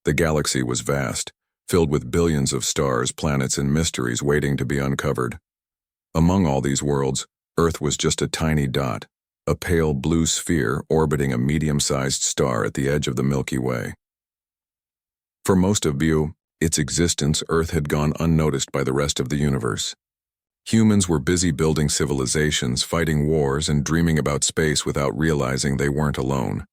The galaxy was vast, filled with billions of stars, planets, and mysteries waiting to be uncovered. Among all these worlds, Earth was just a tiny dot, a pale blue sphere orbiting a medium-sized star at the edge of the Milky Way. For most of its existence, Earth had gone unnoticed by the rest of the universe. Humans were busy building civilizations, fighting wars, and dreaming about space without realizing they weren't alone.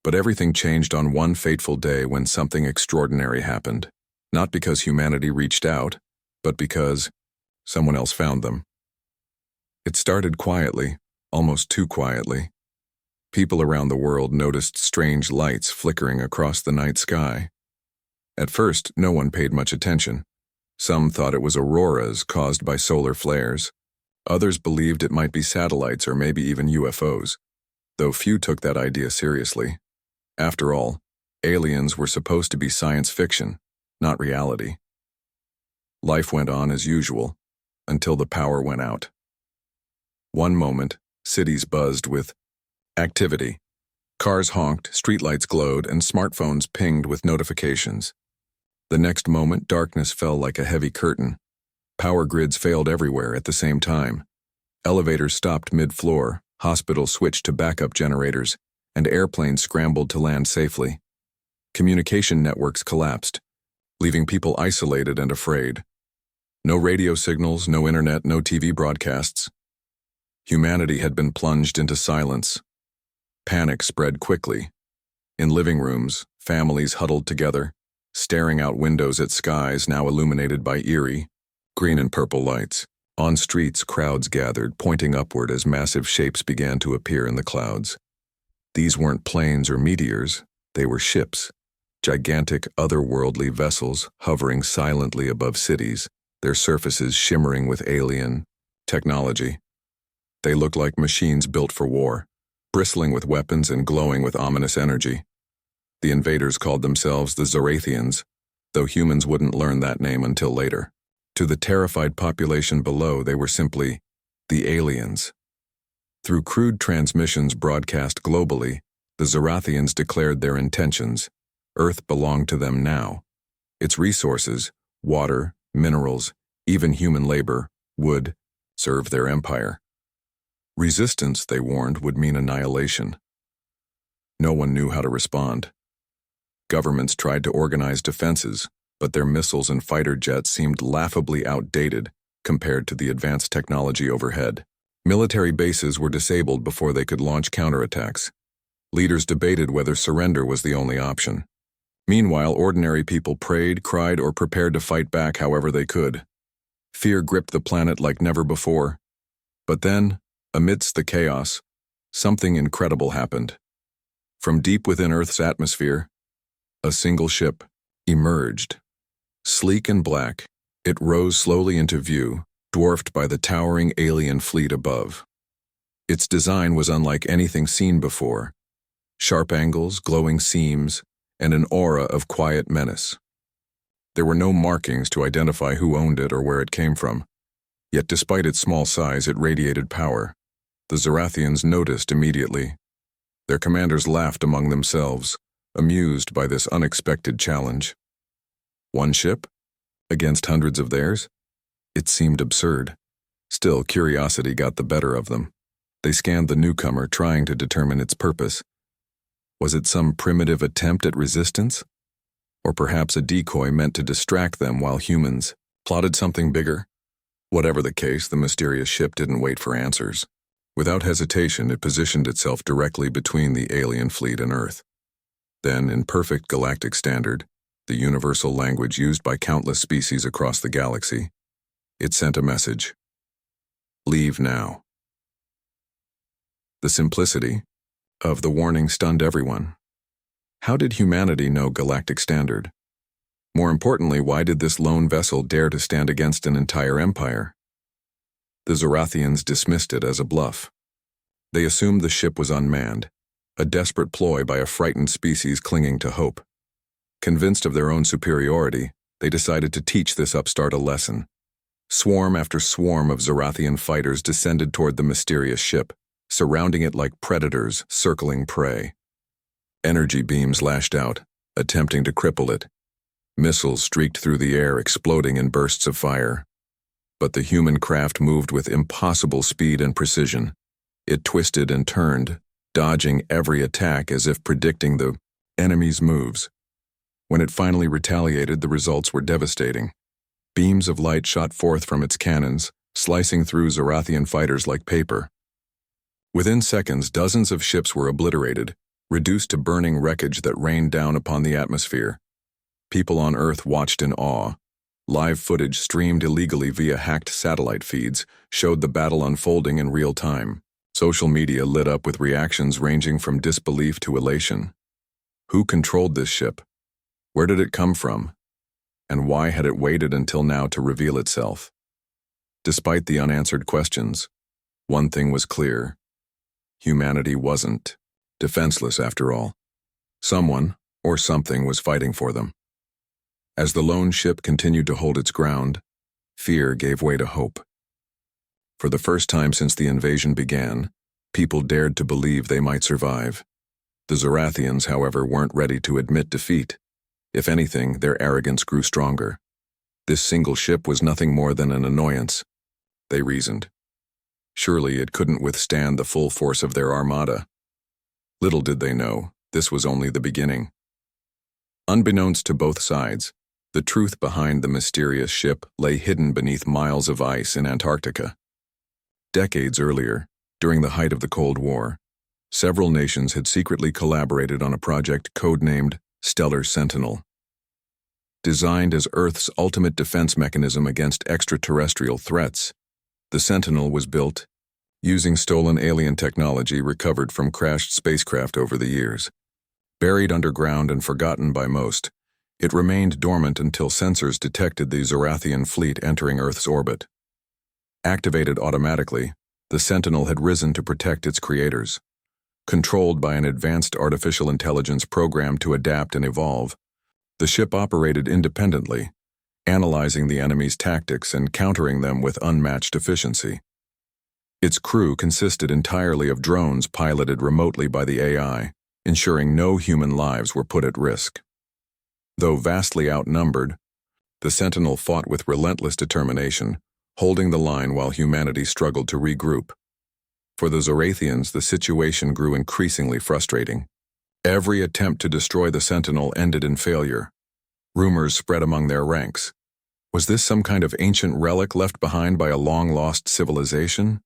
But everything changed on one fateful day when something extraordinary happened. Not because humanity reached out, but because someone else found them. It started quietly, almost too quietly. People around the world noticed strange lights flickering across the night sky. At first, no one paid much attention. Some thought it was auroras caused by solar flares. Others believed it might be satellites or maybe even UFOs, though few took that idea seriously. After all, aliens were supposed to be science fiction, not reality. Life went on as usual, until the power went out. One moment, cities buzzed with activity. Cars honked, streetlights glowed, and smartphones pinged with notifications. The next moment, darkness fell like a heavy curtain. Power grids failed everywhere at the same time. Elevators stopped mid-floor, hospitals switched to backup generators, and airplanes scrambled to land safely. Communication networks collapsed, leaving people isolated and afraid. No radio signals, no internet, no TV broadcasts. Humanity had been plunged into silence. Panic spread quickly. In living rooms, families huddled together, staring out windows at skies now illuminated by eerie, green and purple lights. On streets, crowds gathered, pointing upward as massive shapes began to appear in the clouds. These weren't planes or meteors, they were ships, gigantic otherworldly vessels hovering silently above cities, their surfaces shimmering with alien technology. They looked like machines built for war, bristling with weapons and glowing with ominous energy. The invaders called themselves the Zorathians, though humans wouldn't learn that name until later. To the terrified population below, they were simply the aliens. Through crude transmissions broadcast globally, the Zorathians declared their intentions. Earth belonged to them now. Its resources, water, minerals, even human labor, would serve their empire. Resistance, they warned, would mean annihilation. No one knew how to respond. Governments tried to organize defenses, but their missiles and fighter jets seemed laughably outdated compared to the advanced technology overhead. Military bases were disabled before they could launch counterattacks. Leaders debated whether surrender was the only option. Meanwhile, ordinary people prayed, cried, or prepared to fight back however they could. Fear gripped the planet like never before. But then, amidst the chaos, something incredible happened. From deep within Earth's atmosphere, a single ship emerged. Sleek and black, it rose slowly into view, dwarfed by the towering alien fleet above. Its design was unlike anything seen before. Sharp angles, glowing seams, and an aura of quiet menace. There were no markings to identify who owned it or where it came from. Yet despite its small size, it radiated power. The Zorathians noticed immediately. Their commanders laughed among themselves, amused by this unexpected challenge. One ship? Against hundreds of theirs? It seemed absurd. Still, curiosity got the better of them. They scanned the newcomer, trying to determine its purpose. Was it some primitive attempt at resistance? Or perhaps a decoy meant to distract them while humans plotted something bigger? Whatever the case, the mysterious ship didn't wait for answers. Without hesitation, it positioned itself directly between the alien fleet and Earth. Then, in perfect galactic standard, the universal language used by countless species across the galaxy, it sent a message. Leave now. The simplicity of the warning stunned everyone. How did humanity know galactic standard? More importantly, why did this lone vessel dare to stand against an entire empire? The Zorathians dismissed it as a bluff. They assumed the ship was unmanned, a desperate ploy by a frightened species clinging to hope. Convinced of their own superiority, they decided to teach this upstart a lesson. Swarm after swarm of Zorathian fighters descended toward the mysterious ship, surrounding it like predators circling prey. Energy beams lashed out, attempting to cripple it. Missiles streaked through the air, exploding in bursts of fire. But the human craft moved with impossible speed and precision. It twisted and turned, dodging every attack as if predicting the enemy's moves. When it finally retaliated, the results were devastating. Beams of light shot forth from its cannons, slicing through Zorathian fighters like paper. Within seconds, dozens of ships were obliterated, reduced to burning wreckage that rained down upon the atmosphere. People on Earth watched in awe. Live footage streamed illegally via hacked satellite feeds showed the battle unfolding in real time. Social media lit up with reactions ranging from disbelief to elation. Who controlled this ship? Where did it come from? And why had it waited until now to reveal itself? Despite the unanswered questions, one thing was clear. Humanity wasn't defenseless after all. Someone or something was fighting for them. As the lone ship continued to hold its ground, fear gave way to hope. For the first time since the invasion began, people dared to believe they might survive. The Zorathians, however, weren't ready to admit defeat. If anything, their arrogance grew stronger. This single ship was nothing more than an annoyance, they reasoned. Surely it couldn't withstand the full force of their armada. Little did they know, this was only the beginning. Unbeknownst to both sides, the truth behind the mysterious ship lay hidden beneath miles of ice in Antarctica. Decades earlier, during the height of the Cold War, several nations had secretly collaborated on a project codenamed Stellar Sentinel. Designed as Earth's ultimate defense mechanism against extraterrestrial threats, the Sentinel was built using stolen alien technology recovered from crashed spacecraft over the years. Buried underground and forgotten by most, it remained dormant until sensors detected the Zorathian fleet entering Earth's orbit. Activated automatically, the Sentinel had risen to protect its creators. Controlled by an advanced artificial intelligence programmed to adapt and evolve, the ship operated independently, analyzing the enemy's tactics and countering them with unmatched efficiency. Its crew consisted entirely of drones piloted remotely by the AI, ensuring no human lives were put at risk. Though vastly outnumbered, the Sentinel fought with relentless determination, holding the line while humanity struggled to regroup. For the Zorathians, the situation grew increasingly frustrating. Every attempt to destroy the Sentinel ended in failure. Rumors spread among their ranks. Was this some kind of ancient relic left behind by a long-lost civilization?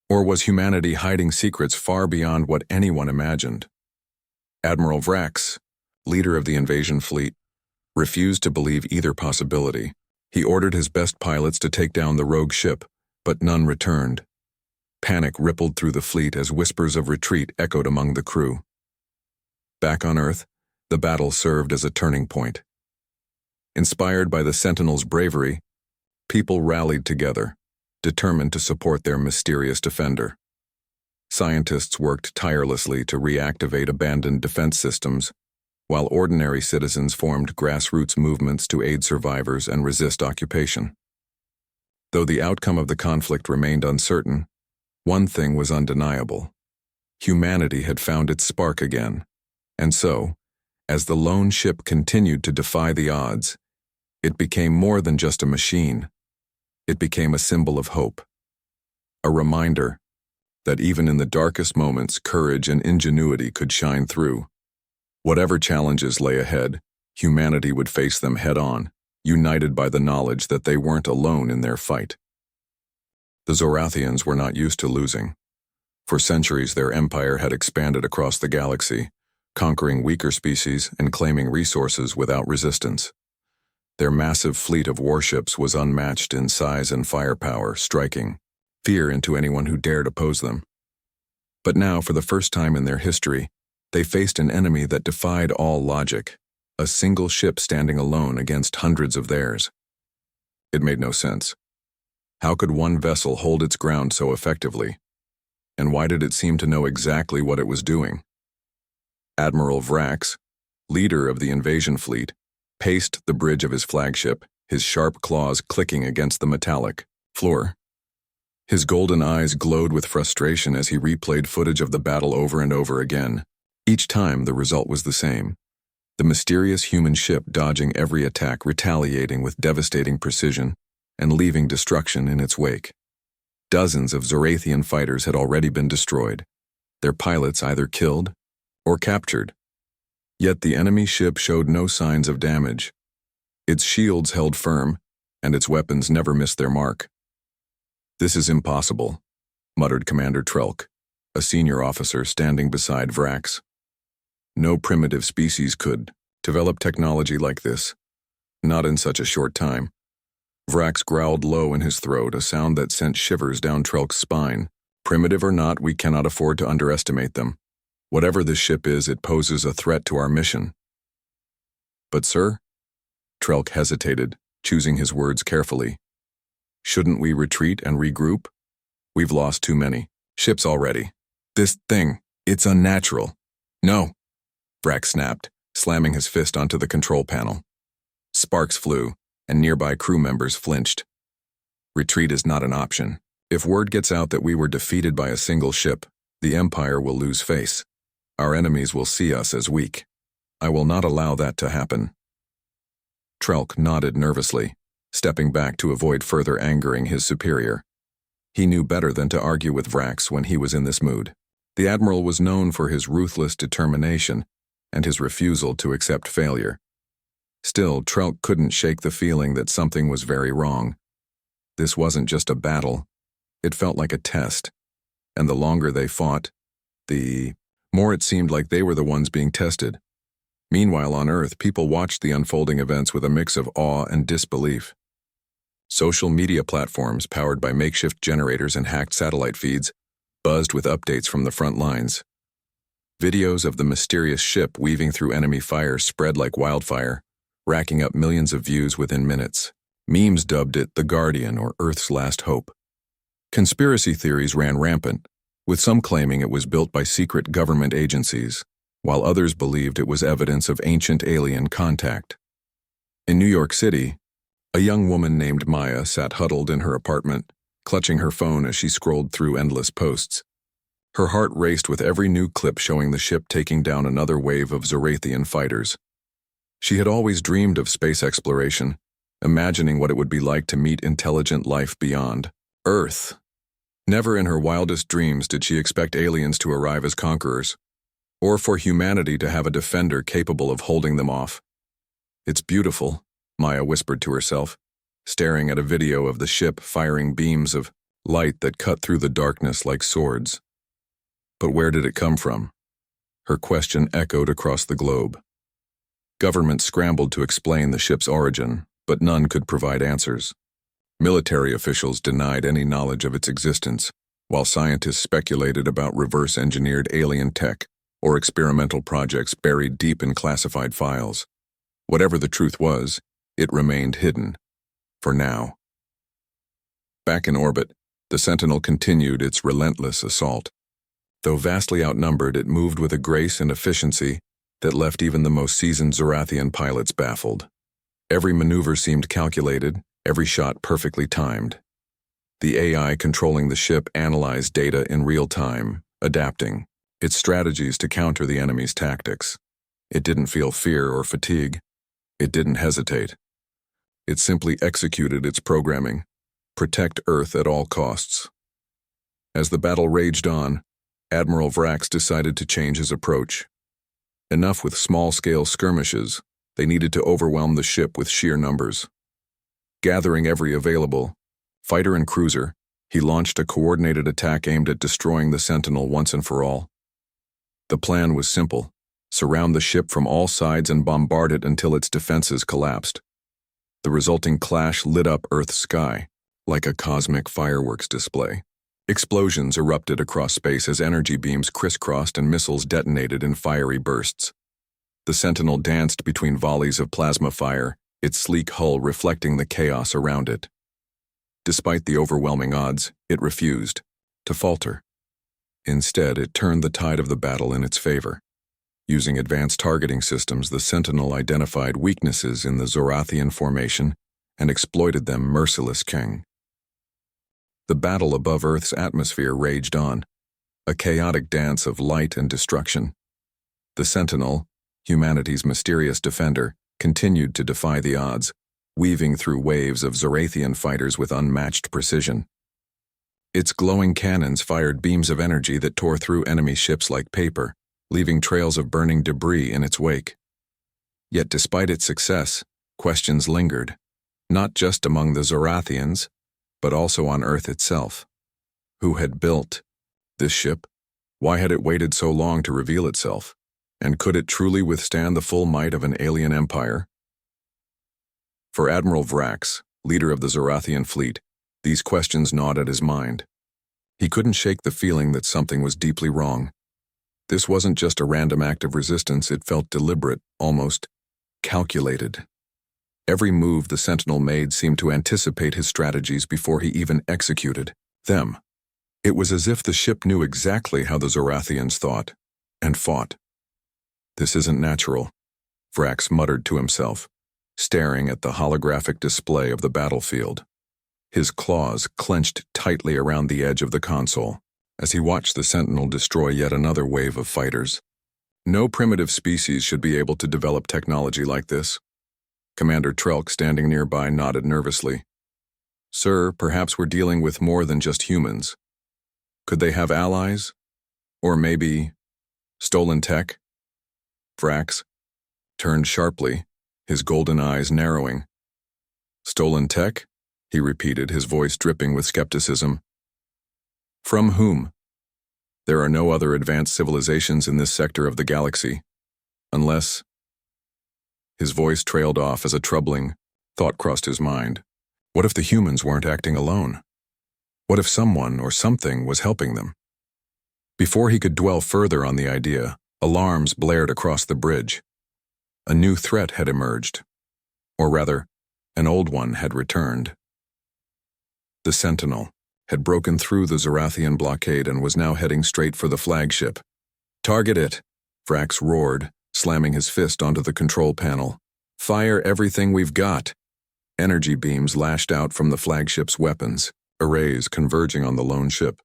Or was humanity hiding secrets far beyond what anyone imagined? Admiral Vrax, leader of the invasion fleet, refused to believe either possibility. He ordered his best pilots to take down the rogue ship, but none returned. Panic rippled through the fleet as whispers of retreat echoed among the crew. Back on Earth, the battle served as a turning point. Inspired by the Sentinel's bravery, people rallied together, determined to support their mysterious defender. Scientists worked tirelessly to reactivate abandoned defense systems, while ordinary citizens formed grassroots movements to aid survivors and resist occupation. Though the outcome of the conflict remained uncertain, one thing was undeniable. Humanity had found its spark again, and so, as the lone ship continued to defy the odds, it became more than just a machine. It became a symbol of hope. A reminder that even in the darkest moments, courage and ingenuity could shine through. Whatever challenges lay ahead, humanity would face them head-on, united by the knowledge that they weren't alone in their fight. The Zorathians were not used to losing. For centuries, their empire had expanded across the galaxy, conquering weaker species and claiming resources without resistance. Their massive fleet of warships was unmatched in size and firepower, striking fear into anyone who dared oppose them. But now, for the first time in their history, they faced an enemy that defied all logic, a single ship standing alone against hundreds of theirs. It made no sense. How could one vessel hold its ground so effectively? And why did it seem to know exactly what it was doing? Admiral Vrax, leader of the invasion fleet, paced the bridge of his flagship, his sharp claws clicking against the metallic floor. His golden eyes glowed with frustration as he replayed footage of the battle over and over again. Each time, the result was the same. The mysterious human ship dodging every attack, retaliating with devastating precision, and leaving destruction in its wake. Dozens of Zorathian fighters had already been destroyed, their pilots either killed or captured. Yet the enemy ship showed no signs of damage. Its shields held firm, and its weapons never missed their mark. "This is impossible," muttered Commander Trelk, a senior officer standing beside Vrax. "No primitive species could develop technology like this, not in such a short time." Vrax growled low in his throat, a sound that sent shivers down Trelk's spine. "Primitive or not, we cannot afford to underestimate them. Whatever this ship is, it poses a threat to our mission." "But sir?" Trelk hesitated, choosing his words carefully. "Shouldn't we retreat and regroup? We've lost too many ships already. This thing, it's unnatural." "No," Vrax snapped, slamming his fist onto the control panel. Sparks flew, and nearby crew members flinched. "Retreat is not an option. If word gets out that we were defeated by a single ship, the Empire will lose face. Our enemies will see us as weak. I will not allow that to happen." Trelk nodded nervously, stepping back to avoid further angering his superior. He knew better than to argue with Vrax when he was in this mood. The Admiral was known for his ruthless determination and his refusal to accept failure. Still, Trelk couldn't shake the feeling that something was very wrong. This wasn't just a battle. It felt like a test. And the longer they fought, the more it seemed like they were the ones being tested. Meanwhile, on Earth, people watched the unfolding events with a mix of awe and disbelief. Social media platforms, powered by makeshift generators and hacked satellite feeds, buzzed with updates from the front lines. Videos of the mysterious ship weaving through enemy fire spread like wildfire, racking up millions of views within minutes. Memes dubbed it the Guardian or Earth's last hope. Conspiracy theories ran rampant, with some claiming it was built by secret government agencies, while others believed it was evidence of ancient alien contact. In New York City, a young woman named Maya sat huddled in her apartment, clutching her phone as she scrolled through endless posts. Her heart raced with every new clip showing the ship taking down another wave of Zorathian fighters. She had always dreamed of space exploration, imagining what it would be like to meet intelligent life beyond Earth. Never in her wildest dreams did she expect aliens to arrive as conquerors, or for humanity to have a defender capable of holding them off. "It's beautiful," Maya whispered to herself, staring at a video of the ship firing beams of light that cut through the darkness like swords. But where did it come from? Her question echoed across the globe. Governments scrambled to explain the ship's origin, but none could provide answers. Military officials denied any knowledge of its existence, while scientists speculated about reverse-engineered alien tech or experimental projects buried deep in classified files. Whatever the truth was, it remained hidden. For now. Back in orbit, the Sentinel continued its relentless assault. Though vastly outnumbered, it moved with a grace and efficiency that left even the most seasoned Zorathian pilots baffled. Every maneuver seemed calculated, every shot perfectly timed. The AI controlling the ship analyzed data in real time, adapting its strategies to counter the enemy's tactics. It didn't feel fear or fatigue. It didn't hesitate. It simply executed its programming: protect Earth at all costs. As the battle raged on, Admiral Vrax decided to change his approach. Enough with small-scale skirmishes, they needed to overwhelm the ship with sheer numbers. Gathering every available fighter and cruiser, he launched a coordinated attack aimed at destroying the Sentinel once and for all. The plan was simple: surround the ship from all sides and bombard it until its defenses collapsed. The resulting clash lit up Earth's sky, like a cosmic fireworks display. Explosions erupted across space as energy beams crisscrossed and missiles detonated in fiery bursts. The Sentinel danced between volleys of plasma fire, its sleek hull reflecting the chaos around it. Despite the overwhelming odds, it refused to falter. Instead, it turned the tide of the battle in its favor. Using advanced targeting systems, the Sentinel identified weaknesses in the Zorathian formation and exploited them mercilessly. The battle above Earth's atmosphere raged on, a chaotic dance of light and destruction. The Sentinel, humanity's mysterious defender, continued to defy the odds, weaving through waves of Zorathian fighters with unmatched precision. Its glowing cannons fired beams of energy that tore through enemy ships like paper, leaving trails of burning debris in its wake. Yet despite its success, questions lingered, not just among the Zorathians, but also on Earth itself. Who had built this ship? Why had it waited so long to reveal itself? And could it truly withstand the full might of an alien empire? For Admiral Vrax, leader of the Zorathian fleet, these questions gnawed at his mind. He couldn't shake the feeling that something was deeply wrong. This wasn't just a random act of resistance, it felt deliberate, almost calculated. Every move the Sentinel made seemed to anticipate his strategies before he even executed them. It was as if the ship knew exactly how the Zorathians thought and fought. This isn't natural, Vrax muttered to himself, staring at the holographic display of the battlefield. His claws clenched tightly around the edge of the console as he watched the Sentinel destroy yet another wave of fighters. No primitive species should be able to develop technology like this. Commander Trelk, standing nearby, nodded nervously. Sir, perhaps we're dealing with more than just humans. Could they have allies? Or maybe stolen tech? Vrax turned sharply, his golden eyes narrowing. Stolen tech? He repeated, his voice dripping with skepticism. From whom? There are no other advanced civilizations in this sector of the galaxy. Unless... His voice trailed off as a troubling thought crossed his mind. What if the humans weren't acting alone? What if someone or something was helping them? Before he could dwell further on the idea, alarms blared across the bridge. A new threat had emerged. Or rather, an old one had returned. The Sentinel had broken through the Zorathian blockade and was now heading straight for the flagship. Target it, Vrax roared, slamming his fist onto the control panel. Fire everything we've got. Energy beams lashed out from the flagship's weapons, arrays converging on the lone ship.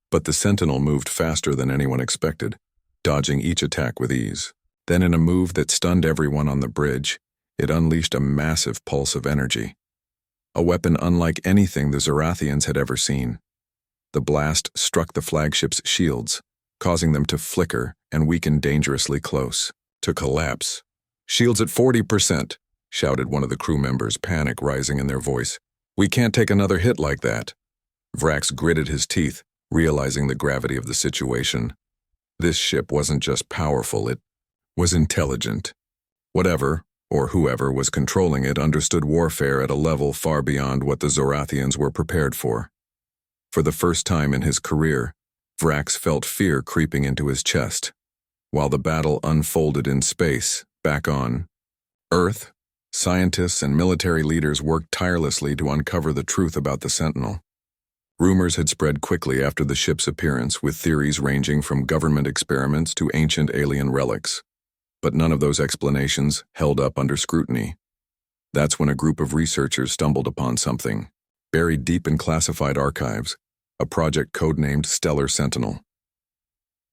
But the Sentinel moved faster than anyone expected, dodging each attack with ease. Then in a move that stunned everyone on the bridge, it unleashed a massive pulse of energy. A weapon unlike anything the Zorathians had ever seen. The blast struck the flagship's shields, causing them to flicker and weaken dangerously close, to collapse. Shields at 40%, shouted one of the crew members, panic rising in their voice. We can't take another hit like that. Vrax gritted his teeth, realizing the gravity of the situation. This ship wasn't just powerful, it was intelligent. Whatever, or whoever was controlling it, understood warfare at a level far beyond what the Zorathians were prepared for. For the first time in his career, Vrax felt fear creeping into his chest. While the battle unfolded in space, back on Earth, scientists and military leaders worked tirelessly to uncover the truth about the Sentinel. Rumors had spread quickly after the ship's appearance, with theories ranging from government experiments to ancient alien relics. But none of those explanations held up under scrutiny. That's when a group of researchers stumbled upon something, buried deep in classified archives, a project codenamed Stellar Sentinel.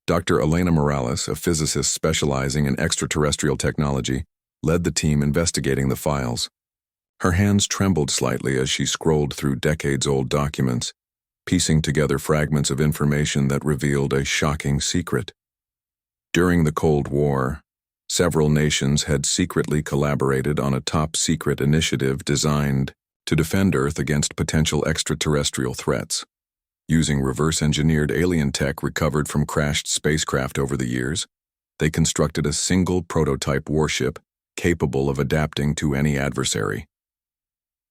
Dr. Elena Morales, a physicist specializing in extraterrestrial technology, led the team investigating the files. Her hands trembled slightly as she scrolled through decades-old documents, piecing together fragments of information that revealed a shocking secret. During the Cold War, several nations had secretly collaborated on a top-secret initiative designed to defend Earth against potential extraterrestrial threats. Using reverse-engineered alien tech recovered from crashed spacecraft over the years, they constructed a single prototype warship capable of adapting to any adversary.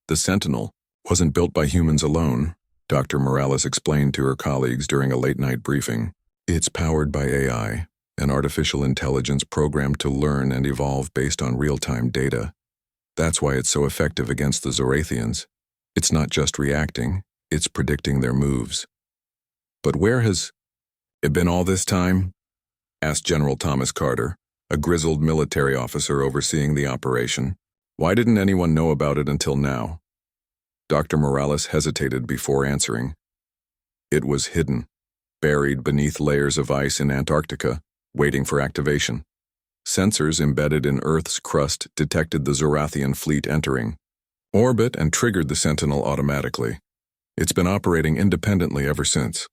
The Sentinel wasn't built by humans alone, Dr. Morales explained to her colleagues during a late-night briefing. It's powered by AI, an artificial intelligence programmed to learn and evolve based on real-time data. That's why it's so effective against the Zorathians. It's not just reacting, it's predicting their moves. But where has it been all this time? Asked General Thomas Carter, a grizzled military officer overseeing the operation. Why didn't anyone know about it until now? Dr. Morales hesitated before answering. It was hidden, buried beneath layers of ice in Antarctica, waiting for activation. Sensors embedded in Earth's crust detected the Zorathian fleet entering orbit and triggered the Sentinel automatically. It's been operating independently ever since.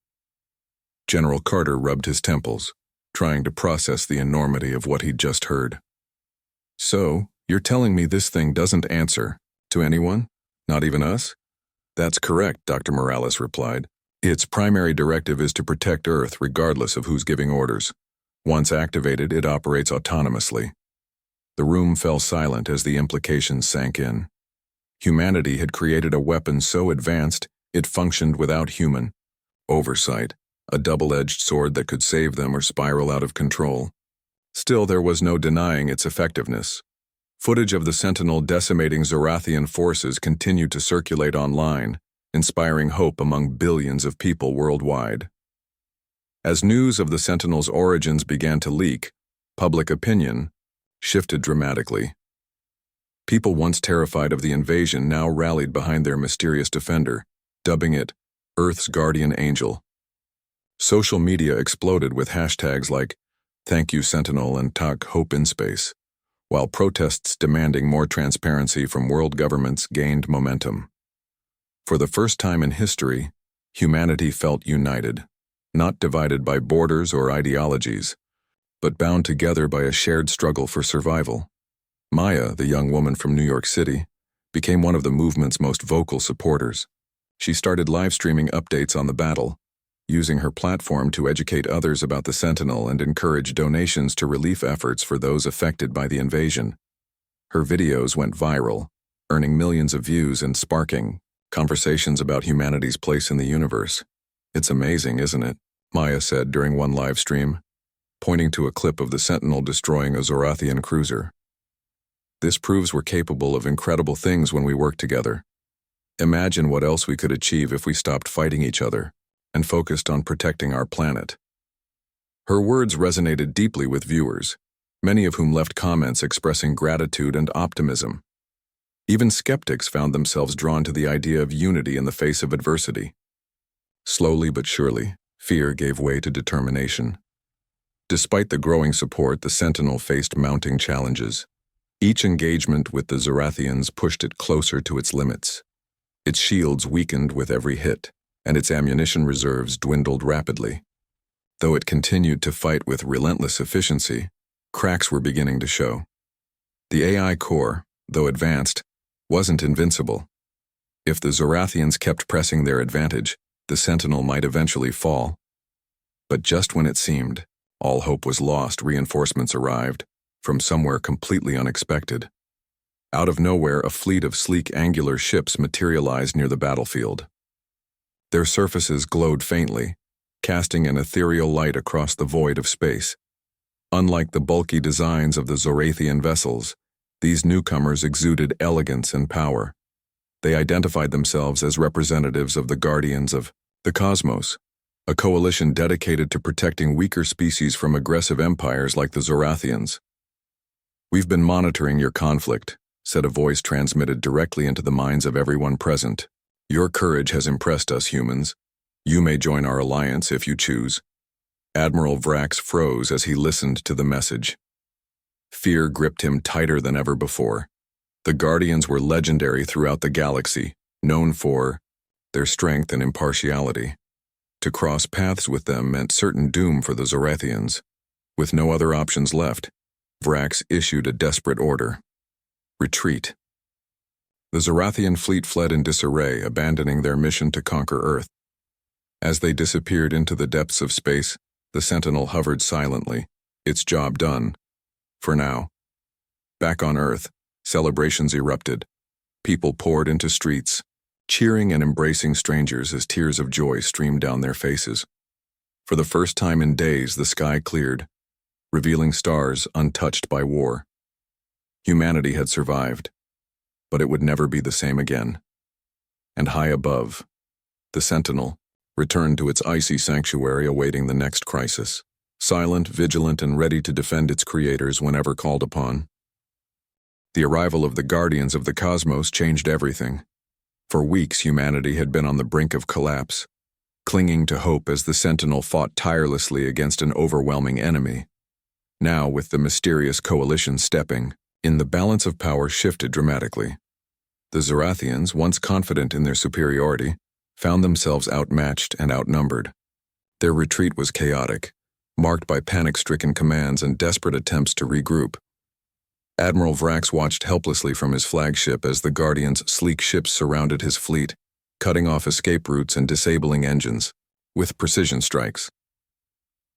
General Carter rubbed his temples, trying to process the enormity of what he'd just heard. So, you're telling me this thing doesn't answer to anyone? Not even us? That's correct, Dr. Morales replied. Its primary directive is to protect Earth regardless of who's giving orders. Once activated, it operates autonomously. The room fell silent as the implications sank in. Humanity had created a weapon so advanced it functioned without human oversight, a double-edged sword that could save them or spiral out of control. Still, there was no denying its effectiveness. Footage of the Sentinel decimating Zorathian forces continued to circulate online, inspiring hope among billions of people worldwide. As news of the Sentinel's origins began to leak, public opinion shifted dramatically. People once terrified of the invasion now rallied behind their mysterious defender, dubbing it Earth's guardian angel. Social media exploded with hashtags like "Thank you Sentinel" and "Talk Hope in Space," while protests demanding more transparency from world governments gained momentum. For the first time in history, humanity felt united, not divided by borders or ideologies, but bound together by a shared struggle for survival. Maya, the young woman from New York City, became one of the movement's most vocal supporters. She started live-streaming updates on the battle, using her platform to educate others about the Sentinel and encourage donations to relief efforts for those affected by the invasion. Her videos went viral, earning millions of views and sparking conversations about humanity's place in the universe. "It's amazing, isn't it?" Maya said during one live stream, pointing to a clip of the Sentinel destroying a Zorathian cruiser. "This proves we're capable of incredible things when we work together. Imagine what else we could achieve if we stopped fighting each other and focused on protecting our planet." Her words resonated deeply with viewers, many of whom left comments expressing gratitude and optimism. Even skeptics found themselves drawn to the idea of unity in the face of adversity. Slowly but surely, fear gave way to determination. Despite the growing support, the Sentinel faced mounting challenges. Each engagement with the Zorathians pushed it closer to its limits. Its shields weakened with every hit, and its ammunition reserves dwindled rapidly. Though it continued to fight with relentless efficiency, cracks were beginning to show. The AI core, though advanced, wasn't invincible. If the Zorathians kept pressing their advantage, the Sentinel might eventually fall. But just when it seemed all hope was lost, reinforcements arrived, from somewhere completely unexpected. Out of nowhere, a fleet of sleek angular ships materialized near the battlefield. Their surfaces glowed faintly, casting an ethereal light across the void of space. Unlike the bulky designs of the Zorathian vessels, these newcomers exuded elegance and power. They identified themselves as representatives of the Guardians of the Cosmos, a coalition dedicated to protecting weaker species from aggressive empires like the Zorathians. "We've been monitoring your conflict," said a voice transmitted directly into the minds of everyone present. "Your courage has impressed us humans. You may join our alliance if you choose." Admiral Vrax froze as he listened to the message. Fear gripped him tighter than ever before. The Guardians were legendary throughout the galaxy, known for their strength and impartiality. To cross paths with them meant certain doom for the Zorathians. With no other options left, Vrax issued a desperate order: retreat. The Zorathian fleet fled in disarray, abandoning their mission to conquer Earth. As they disappeared into the depths of space, the Sentinel hovered silently, its job done. For now. Back on Earth, celebrations erupted. People poured into streets, cheering and embracing strangers as tears of joy streamed down their faces. For the first time in days, the sky cleared, revealing stars untouched by war. Humanity had survived, but it would never be the same again. And high above, the Sentinel returned to its icy sanctuary awaiting the next crisis, silent, vigilant, and ready to defend its creators whenever called upon. The arrival of the Guardians of the Cosmos changed everything. For weeks, humanity had been on the brink of collapse, clinging to hope as the Sentinel fought tirelessly against an overwhelming enemy. Now, with the mysterious coalition stepping in, the balance of power shifted dramatically. The Zorathians, once confident in their superiority, found themselves outmatched and outnumbered. Their retreat was chaotic, marked by panic-stricken commands and desperate attempts to regroup. Admiral Vrax watched helplessly from his flagship as the Guardians' sleek ships surrounded his fleet, cutting off escape routes and disabling engines, with precision strikes.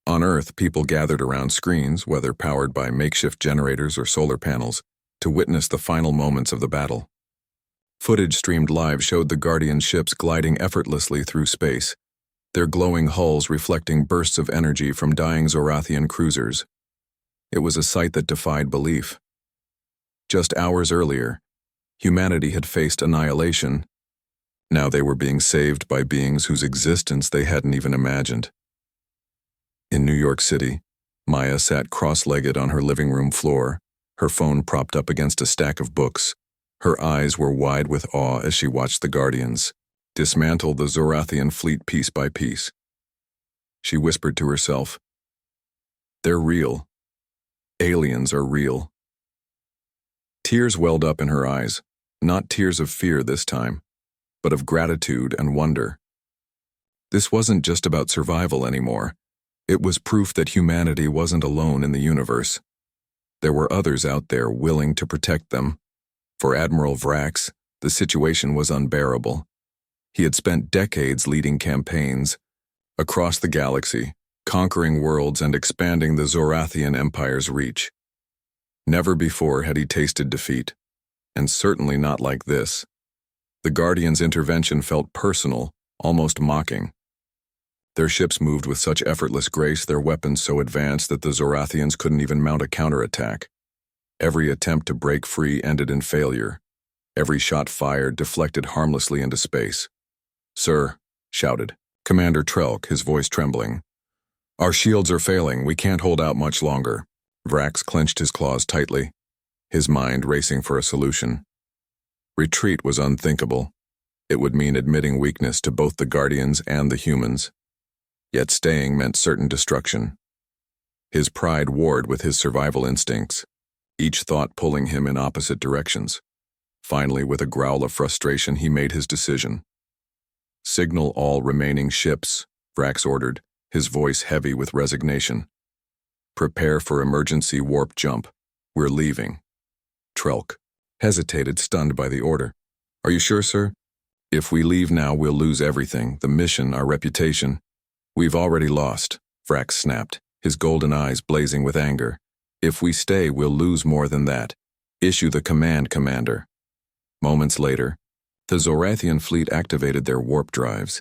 On Earth, people gathered around screens, whether powered by makeshift generators or solar panels, to witness the final moments of the battle. Footage streamed live showed the Guardian ships gliding effortlessly through space, their glowing hulls reflecting bursts of energy from dying Zorathian cruisers. It was a sight that defied belief. Just hours earlier, humanity had faced annihilation. Now they were being saved by beings whose existence they hadn't even imagined. In New York City, Maya sat cross-legged on her living room floor, her phone propped up against a stack of books. Her eyes were wide with awe as she watched the Guardians dismantle the Zorathian fleet piece by piece. She whispered to herself, "They're real. Aliens are real." Tears welled up in her eyes, not tears of fear this time, but of gratitude and wonder. This wasn't just about survival anymore. It was proof that humanity wasn't alone in the universe. There were others out there willing to protect them. For Admiral Vrax, the situation was unbearable. He had spent decades leading campaigns across the galaxy, conquering worlds and expanding the Zorathian Empire's reach. Never before had he tasted defeat, and certainly not like this. The Guardians' intervention felt personal, almost mocking. Their ships moved with such effortless grace, their weapons so advanced that the Zorathians couldn't even mount a counterattack. Every attempt to break free ended in failure. Every shot fired deflected harmlessly into space. "Sir," shouted Commander Trelk, his voice trembling. "Our shields are failing. We can't hold out much longer." Vrax clenched his claws tightly, his mind racing for a solution. Retreat was unthinkable. It would mean admitting weakness to both the Guardians and the humans. Yet staying meant certain destruction. His pride warred with his survival instincts, each thought pulling him in opposite directions. Finally, with a growl of frustration, he made his decision. "Signal all remaining ships," Vrax ordered, his voice heavy with resignation. "Prepare for emergency warp jump. We're leaving." Trelk hesitated, stunned by the order. "Are you sure, sir?" "If we leave now, we'll lose everything, the mission, our reputation." "We've already lost," Vrax snapped, his golden eyes blazing with anger. "If we stay, we'll lose more than that. Issue the command, Commander." Moments later, the Zorathian fleet activated their warp drives,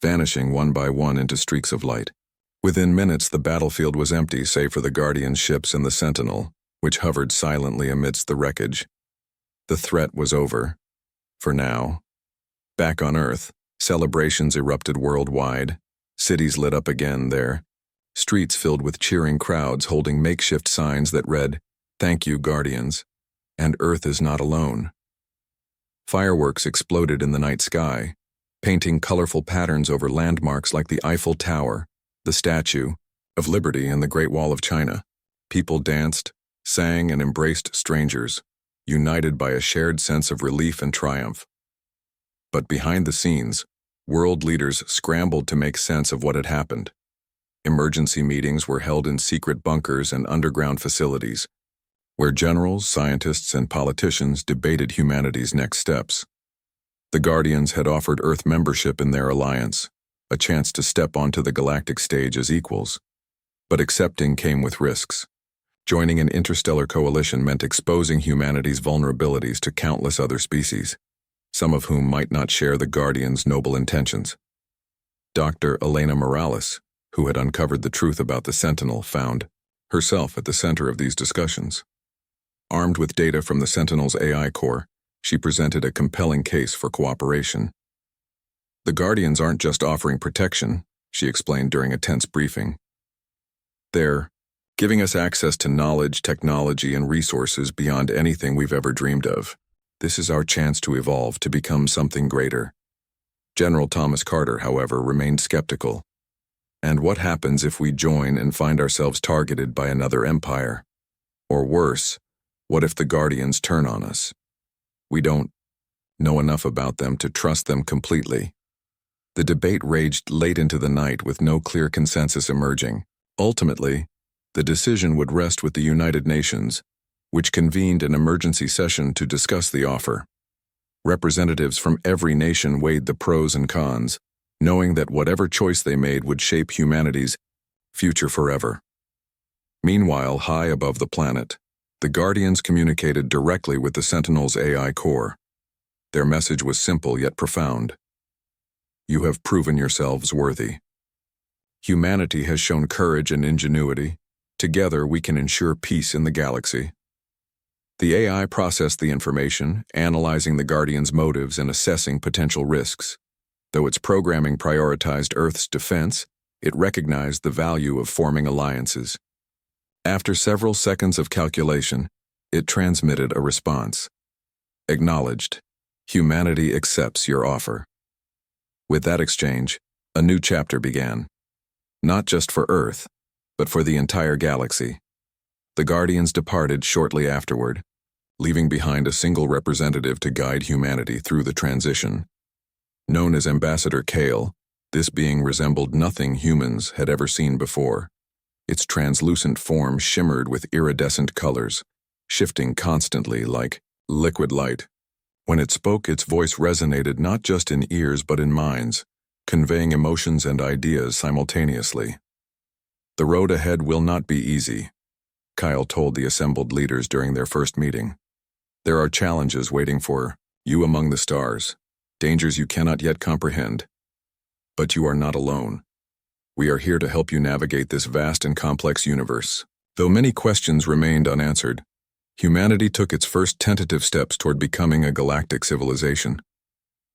vanishing one by one into streaks of light. Within minutes, the battlefield was empty save for the Guardian ships and the Sentinel, which hovered silently amidst the wreckage. The threat was over. For now. Back on Earth, celebrations erupted worldwide. Cities lit up again there, streets filled with cheering crowds holding makeshift signs that read, "Thank you, Guardians," and "Earth is not alone." Fireworks exploded in the night sky, painting colorful patterns over landmarks like the Eiffel Tower, the Statue of Liberty, and the Great Wall of China. People danced, sang, and embraced strangers, united by a shared sense of relief and triumph. But behind the scenes, world leaders scrambled to make sense of what had happened. Emergency meetings were held in secret bunkers and underground facilities, where generals, scientists, and politicians debated humanity's next steps. The Guardians had offered Earth membership in their alliance, a chance to step onto the galactic stage as equals. But accepting came with risks. Joining an interstellar coalition meant exposing humanity's vulnerabilities to countless other species, some of whom might not share the Guardians' noble intentions. Dr. Elena Morales, who had uncovered the truth about the Sentinel, found herself at the center of these discussions. Armed with data from the Sentinel's AI core, she presented a compelling case for cooperation. "The Guardians aren't just offering protection," she explained during a tense briefing. "They're giving us access to knowledge, technology, and resources beyond anything we've ever dreamed of. This is our chance to evolve, to become something greater." General Thomas Carter, however, remained skeptical. And what happens if we join and find ourselves targeted by another empire? Or worse, what if the Guardians turn on us? We don't know enough about them to trust them completely. The debate raged late into the night with no clear consensus emerging. Ultimately, the decision would rest with the United Nations, which convened an emergency session to discuss the offer. Representatives from every nation weighed the pros and cons, knowing that whatever choice they made would shape humanity's future forever. Meanwhile, high above the planet, the Guardians communicated directly with the Sentinel's AI core. Their message was simple yet profound. You have proven yourselves worthy. Humanity has shown courage and ingenuity. Together we can ensure peace in the galaxy. The AI processed the information, analyzing the Guardians' motives and assessing potential risks. Though its programming prioritized Earth's defense, it recognized the value of forming alliances. After several seconds of calculation, it transmitted a response. Acknowledged. Humanity accepts your offer. With that exchange, a new chapter began. Not just for Earth, but for the entire galaxy. The Guardians departed shortly afterward, leaving behind a single representative to guide humanity through the transition. Known as Ambassador Kale, this being resembled nothing humans had ever seen before. Its translucent form shimmered with iridescent colors, shifting constantly like liquid light. When it spoke, its voice resonated not just in ears but in minds, conveying emotions and ideas simultaneously. The road ahead will not be easy, Kyle told the assembled leaders during their first meeting. There are challenges waiting for you among the stars, dangers you cannot yet comprehend. But you are not alone. We are here to help you navigate this vast and complex universe. Though many questions remained unanswered, humanity took its first tentative steps toward becoming a galactic civilization.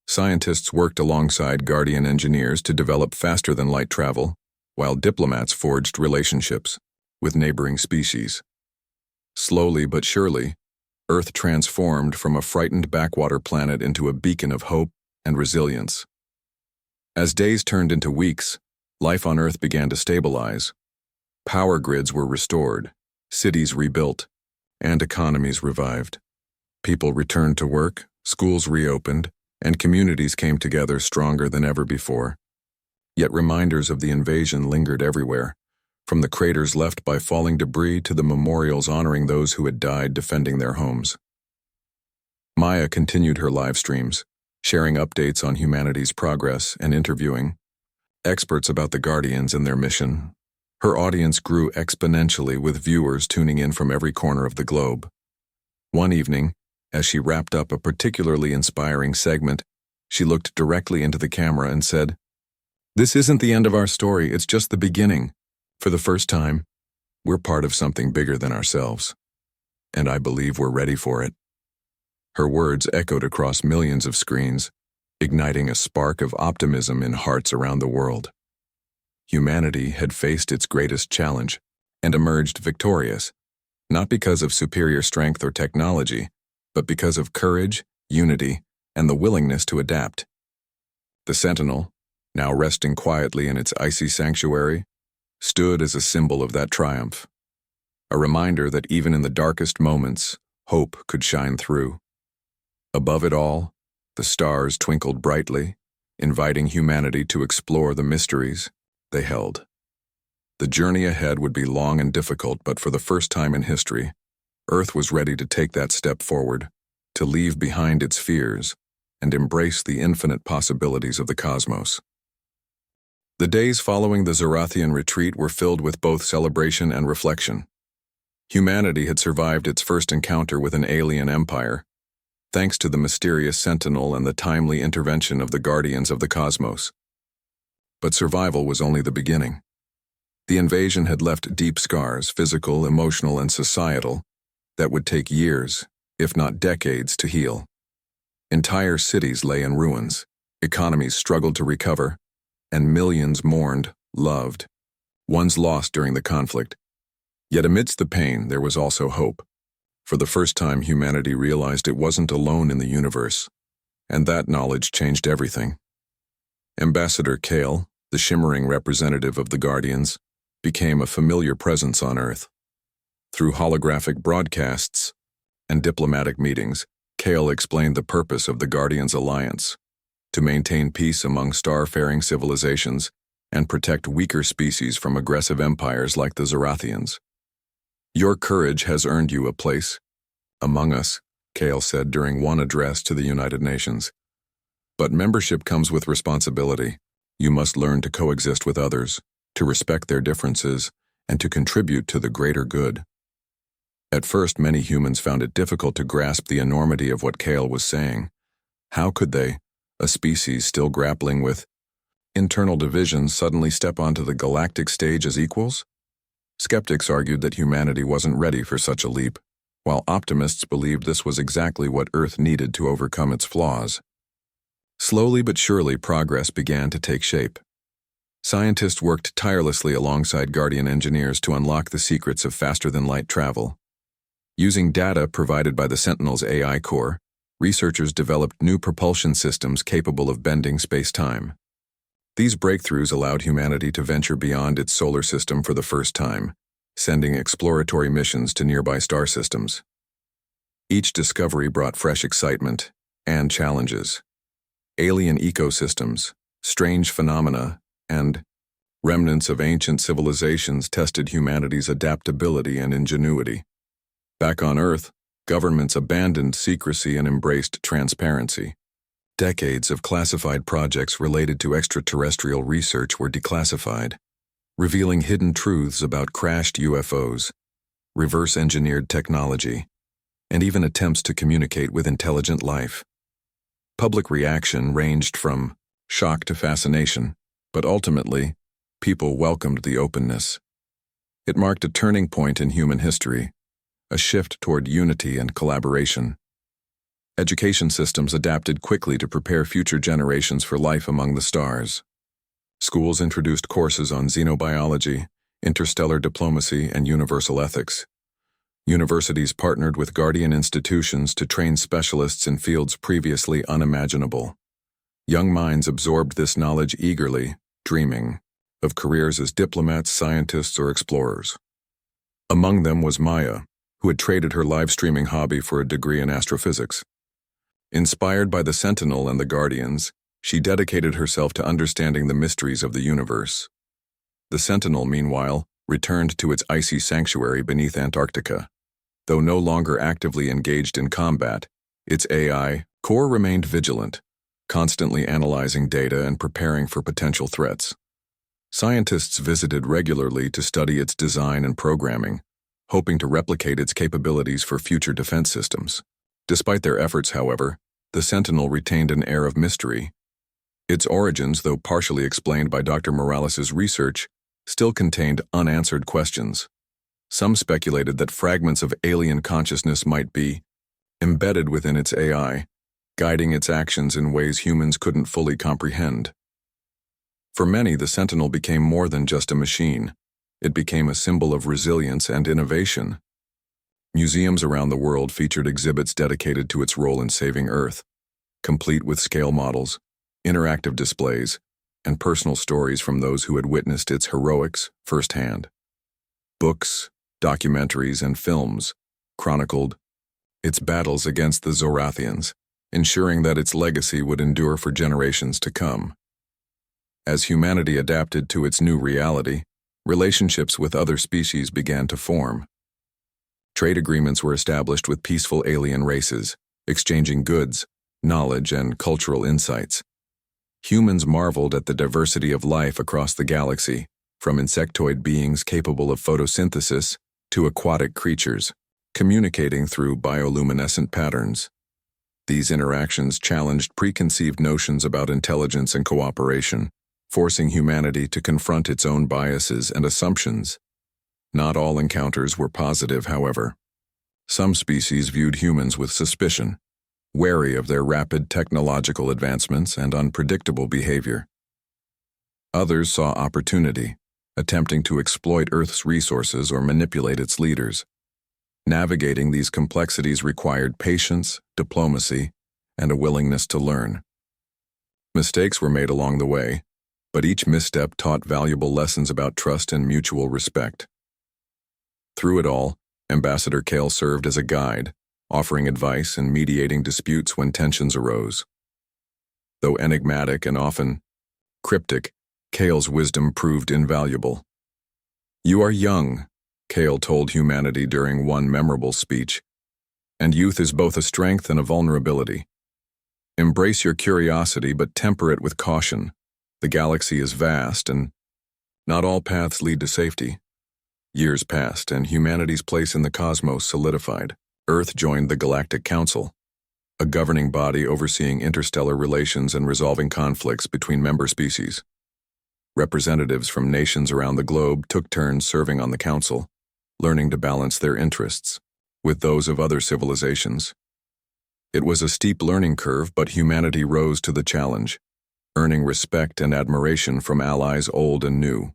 Scientists worked alongside Guardian engineers to develop faster-than-light travel, while diplomats forged relationships with neighboring species. Slowly but surely, Earth transformed from a frightened backwater planet into a beacon of hope and resilience. As days turned into weeks, life on Earth began to stabilize. Power grids were restored, cities rebuilt, and economies revived. People returned to work, schools reopened, and communities came together stronger than ever before. Yet reminders of the invasion lingered everywhere, from the craters left by falling debris to the memorials honoring those who had died defending their homes. Maya continued her live streams, sharing updates on humanity's progress and interviewing experts about the Guardians and their mission. Her audience grew exponentially, with viewers tuning in from every corner of the globe. One evening, as she wrapped up a particularly inspiring segment, she looked directly into the camera and said, "This isn't the end of our story, it's just the beginning. For the first time, we're part of something bigger than ourselves. And I believe we're ready for it." Her words echoed across millions of screens, igniting a spark of optimism in hearts around the world. Humanity had faced its greatest challenge and emerged victorious, not because of superior strength or technology, but because of courage, unity, and the willingness to adapt. The Sentinel, now resting quietly in its icy sanctuary, stood as a symbol of that triumph, a reminder that even in the darkest moments, hope could shine through. Above it all, the stars twinkled brightly, inviting humanity to explore the mysteries they held. The journey ahead would be long and difficult, but for the first time in history, Earth was ready to take that step forward, to leave behind its fears and embrace the infinite possibilities of the cosmos. The days following the Zorathian retreat were filled with both celebration and reflection. Humanity had survived its first encounter with an alien empire, thanks to the mysterious Sentinel and the timely intervention of the Guardians of the Cosmos. But survival was only the beginning. The invasion had left deep scars, physical, emotional, and societal, that would take years, if not decades, to heal. Entire cities lay in ruins, economies struggled to recover, and millions mourned, loved, ones lost during the conflict. Yet amidst the pain, there was also hope. For the first time, humanity realized it wasn't alone in the universe, and that knowledge changed everything. Ambassador Kale, the shimmering representative of the Guardians, became a familiar presence on Earth. Through holographic broadcasts and diplomatic meetings, Kale explained the purpose of the Guardians' alliance: to maintain peace among star-faring civilizations and protect weaker species from aggressive empires like the Zorathians. "Your courage has earned you a place among us," Kale said during one address to the United Nations. "But membership comes with responsibility. You must learn to coexist with others, to respect their differences, and to contribute to the greater good." At first, many humans found it difficult to grasp the enormity of what Kale was saying. How could they, a species still grappling with internal divisions, suddenly step onto the galactic stage as equals? Skeptics argued that humanity wasn't ready for such a leap, while optimists believed this was exactly what Earth needed to overcome its flaws. Slowly but surely, progress began to take shape. Scientists worked tirelessly alongside Guardian engineers to unlock the secrets of faster-than-light travel. Using data provided by the Sentinel's AI core, researchers developed new propulsion systems capable of bending space-time. These breakthroughs allowed humanity to venture beyond its solar system for the first time, sending exploratory missions to nearby star systems. Each discovery brought fresh excitement and challenges. Alien ecosystems, strange phenomena, and remnants of ancient civilizations tested humanity's adaptability and ingenuity. Back on Earth, governments abandoned secrecy and embraced transparency. Decades of classified projects related to extraterrestrial research were declassified, revealing hidden truths about crashed UFOs, reverse-engineered technology, and even attempts to communicate with intelligent life. Public reaction ranged from shock to fascination, but ultimately, people welcomed the openness. It marked a turning point in human history, a shift toward unity and collaboration. Education systems adapted quickly to prepare future generations for life among the stars. Schools introduced courses on xenobiology, interstellar diplomacy, and universal ethics. Universities partnered with Guardian institutions to train specialists in fields previously unimaginable. Young minds absorbed this knowledge eagerly, dreaming of careers as diplomats, scientists, or explorers. Among them was Maya, who had traded her live-streaming hobby for a degree in astrophysics. Inspired by the Sentinel and the Guardians, she dedicated herself to understanding the mysteries of the universe. The Sentinel, meanwhile, returned to its icy sanctuary beneath Antarctica. Though no longer actively engaged in combat, its AI core remained vigilant, constantly analyzing data and preparing for potential threats. Scientists visited regularly to study its design and programming, hoping to replicate its capabilities for future defense systems. Despite their efforts, however, the Sentinel retained an air of mystery. Its origins, though partially explained by Dr. Morales' research, still contained unanswered questions. Some speculated that fragments of alien consciousness might be embedded within its AI, guiding its actions in ways humans couldn't fully comprehend. For many, the Sentinel became more than just a machine. It became a symbol of resilience and innovation. Museums around the world featured exhibits dedicated to its role in saving Earth, complete with scale models, interactive displays, and personal stories from those who had witnessed its heroics firsthand. Books, documentaries, and films chronicled its battles against the Zorathians, ensuring that its legacy would endure for generations to come. As humanity adapted to its new reality, relationships with other species began to form. Trade agreements were established with peaceful alien races, exchanging goods, knowledge, and cultural insights. Humans marveled at the diversity of life across the galaxy, from insectoid beings capable of photosynthesis to aquatic creatures, communicating through bioluminescent patterns. These interactions challenged preconceived notions about intelligence and cooperation, forcing humanity to confront its own biases and assumptions. Not all encounters were positive, however. Some species viewed humans with suspicion, wary of their rapid technological advancements and unpredictable behavior. Others saw opportunity, attempting to exploit Earth's resources or manipulate its leaders. Navigating these complexities required patience, diplomacy, and a willingness to learn. Mistakes were made along the way, but each misstep taught valuable lessons about trust and mutual respect. Through it all, Ambassador Kale served as a guide, offering advice and mediating disputes when tensions arose. Though enigmatic and often cryptic, Kale's wisdom proved invaluable. "You are young," Kale told humanity during one memorable speech, "and youth is both a strength and a vulnerability. Embrace your curiosity but temper it with caution. The galaxy is vast and not all paths lead to safety." Years passed and humanity's place in the cosmos solidified. Earth joined the Galactic Council, a governing body overseeing interstellar relations and resolving conflicts between member species. Representatives from nations around the globe took turns serving on the council, learning to balance their interests with those of other civilizations. It was a steep learning curve, but humanity rose to the challenge, earning respect and admiration from allies old and new.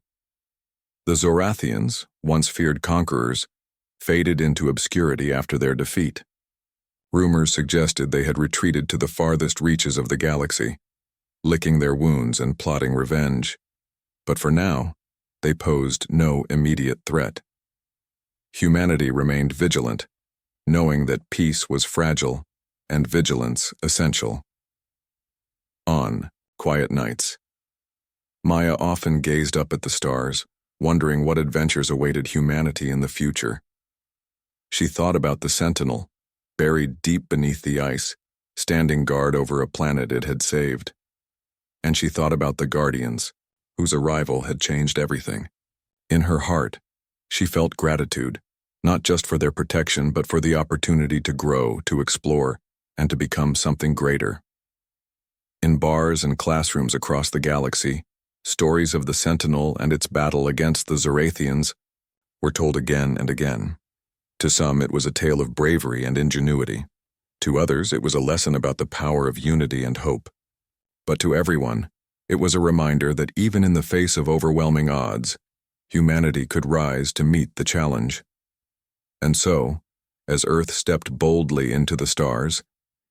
The Zorathians, once feared conquerors, faded into obscurity after their defeat. Rumors suggested they had retreated to the farthest reaches of the galaxy, licking their wounds and plotting revenge. But for now, they posed no immediate threat. Humanity remained vigilant, knowing that peace was fragile and vigilance essential. On quiet nights, Maya often gazed up at the stars, wondering what adventures awaited humanity in the future. She thought about the Sentinel, buried deep beneath the ice, standing guard over a planet it had saved. And she thought about the Guardians, whose arrival had changed everything. In her heart, she felt gratitude, not just for their protection but for the opportunity to grow, to explore, and to become something greater. In bars and classrooms across the galaxy, stories of the Sentinel and its battle against the Zorathians were told again and again. To some, it was a tale of bravery and ingenuity. To others, it was a lesson about the power of unity and hope. But to everyone, it was a reminder that even in the face of overwhelming odds, humanity could rise to meet the challenge. And so, as Earth stepped boldly into the stars,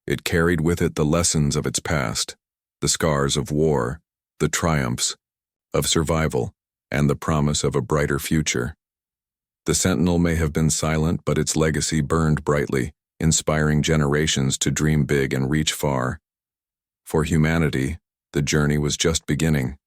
it carried with it the lessons of its past, the scars of war, the triumphs of survival, and the promise of a brighter future. The Sentinel may have been silent, but its legacy burned brightly, inspiring generations to dream big and reach far. For humanity, the journey was just beginning.